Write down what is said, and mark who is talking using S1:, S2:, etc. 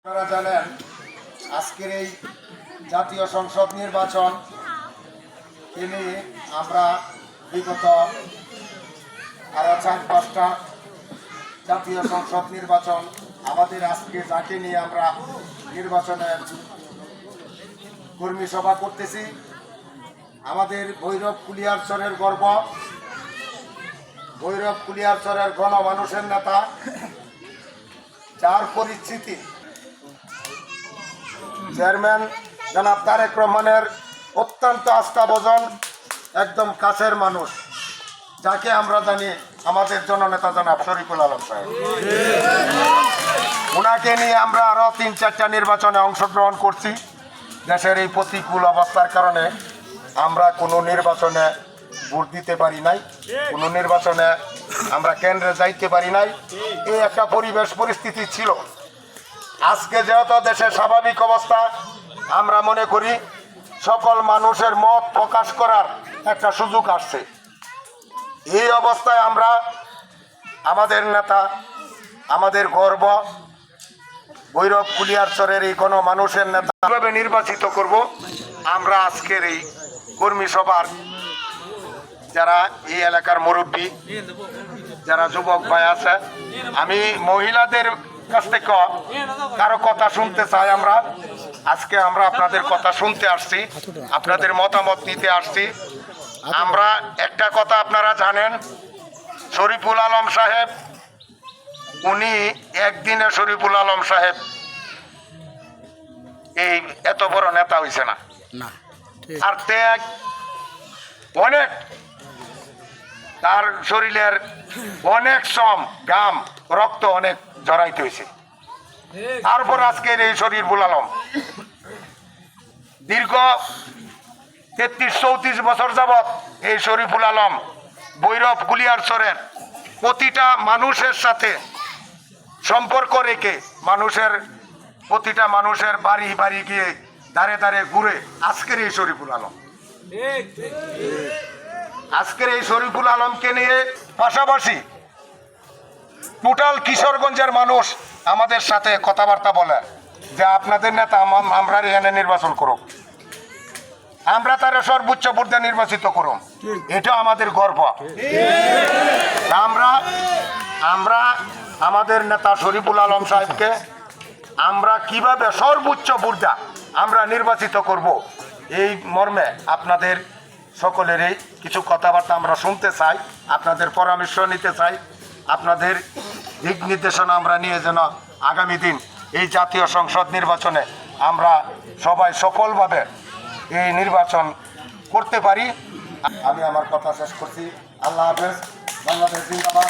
S1: আপনারা জানেন আজকের এই জাতীয় সংসদ নির্বাচন নিয়ে আমরা বিগত আরো 4-5টা জাতীয় সংসদ নির্বাচন আমাদের আজকে যাকে নিয়ে আমরা নির্বাচনের কর্মী সভা করতেছি, আমাদের ভৈরব কুলিয়ারচরের গর্ব, ভৈরব কুলিয়ারচরের গণমানুষের নেতা, যার পরিচিতি চেয়ারম্যান জনাব তারেক রহমানের অত্যন্ত আস্থাভাজন একদম কাছের মানুষ, যাকে আমরা জানি আমাদের জননেতা জনাব শরীফুল আলম সাহেব। ওনাকে নিয়ে আমরা আরো 3-4টা নির্বাচনে অংশগ্রহণ করছি। দেশের এই প্রতিকূল অবস্থার কারণে আমরা কোনো নির্বাচনে ভোট দিতে পারি নাই, কোনো নির্বাচনে আমরা কেন্দ্রে যাইতে পারি নাই। এই একটা পরিবেশ পরিস্থিতি ছিল। আজকে যেহেতু দেশের স্বাভাবিক অবস্থা, আমরা মনে করি সকল মানুষের মত প্রকাশ করার একটা সুযোগ আসছে। এই অবস্থায় আমরা আমাদের নেতা, আমাদের গর্ব ভৈরব কুলিয়ারচরের এই গণমানুষের নেতা কিভাবে নির্বাচিত করব, আমরা আজকের এই কর্মী সভার যারা এই এলাকার মুরব্বী, যারা যুবক ভাই আছে, আমি মহিলাদের কাছ থেকে কারো কথা শুনতে চাই। আজকে আমরা আপনাদের কথা শুনতে আসছি, আপনাদের মতামত নিতে আসছি। আমরা একটা কথা আপনারা জানেন, শরীফুল আলম সাহেব উনি একদিনে শরীফুল আলম সাহেব এই এত বড় নেতা হইছে না, আর ত্যাগ অনেক, তার শরীরের অনেক শ্রম ঘাম রক্ত অনেক জড়াইতে হয়েছে। তারপর আজকের এই শরীফুল আলম দীর্ঘ 33-34 বছর যাবৎ এই শরীফুল আলম ভৈরব কুলিয়ারচরের প্রতিটা মানুষের সাথে সম্পর্ক রেখে প্রতিটা মানুষের বাড়ি বাড়ি গিয়ে দাঁড়ে দাঁড়ে ঘুরে আজকের এই শরীফুল আলম, আজকের এই শরীফুল আলমকে নিয়ে পাশাপাশি টোটাল কিশোরগঞ্জের মানুষ আমাদের সাথে কথাবার্তা বলে যে আপনাদের নেতা আমরা এখানে নির্বাচন করুক, আমরা তারা সর্বোচ্চ ভোট দিয়ে নির্বাচিত করুন। এটা আমাদের গর্ব। আমরা আমাদের নেতা শরীফুল আলম সাহেবকে আমরা কিভাবে সর্বোচ্চ ভোট দিয়ে আমরা নির্বাচিত করব, এই মর্মে আপনাদের সকলেরই কিছু কথাবার্তা আমরা শুনতে চাই, আপনাদের পরামর্শ নিতে চাই, আপনাদের দিক নির্দেশনা আমরা নিয়ে যেন আগামী দিন এই জাতীয় সংসদ নির্বাচনে আমরা সবাই সফলভাবে এই নির্বাচন করতে পারি। আমি আমার কথা শেষ করছি। আল্লাহ হাফেজ। বাংলাদেশ জিন্দাবাদ।